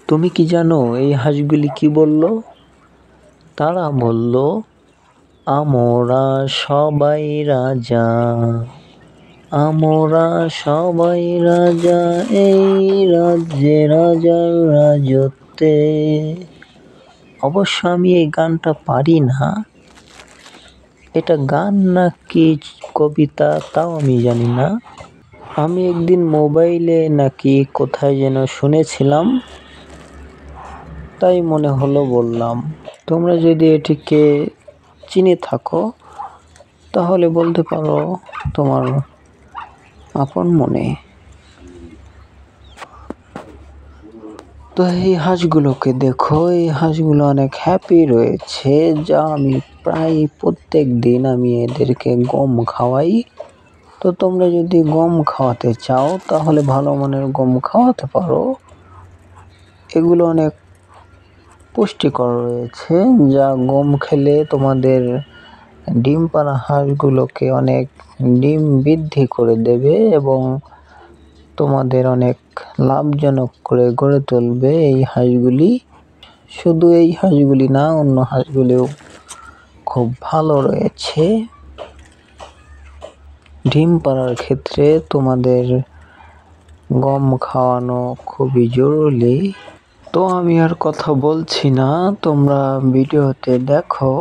তুমি কি জানো এই হাঁসগুলি কি বলল? তারা বলল, আমরা সবাই রাজা, আমরা সবাই রাজা এই রাজ্যে রাজার রাজত্বে। অবশ্য আমি এই গানটা পারি না, এটা গান নাকি কবিতা তাও আমি জানি না। আমি একদিন মোবাইলে নাকি কোথায় যেন শুনেছিলাম, তাই মনে হলো বললাম। তোমরা যদি এটিকে চিনে থাকো তাহলে বলতে পারো তোমার আপন মনে। তো এই হাঁসগুলোকে দেখো, এই হাঁসগুলো অনেক হ্যাপি রয়েছে, যা আমি প্রায় প্রত্যেক দিন আমি এদেরকে গম খাওয়াই। তো তোমরা যদি গম খাওয়াতে চাও তাহলে ভালো মানের গম খাওয়াতে পারো। এগুলো অনেক পুষ্টিকর রয়েছে, যা গম খেলে তোমাদের ডিম পাড়া হাঁসগুলোকে অনেক ডিম বৃদ্ধি করে দেবে এবং তোমাদের অনেক লাভজনক করে গড়ে তুলবে এই হাঁসগুলি। শুধু এই হাঁসগুলি না, অন্য হাঁসগুলিও খুব ভালো রয়েছে। ডিম পাড়ার ক্ষেত্রে তোমাদের গম খাওয়ানো খুবই জরুরি। তো আমি আর কথা বলছি না, তোমরা ভিডিওতে দেখো।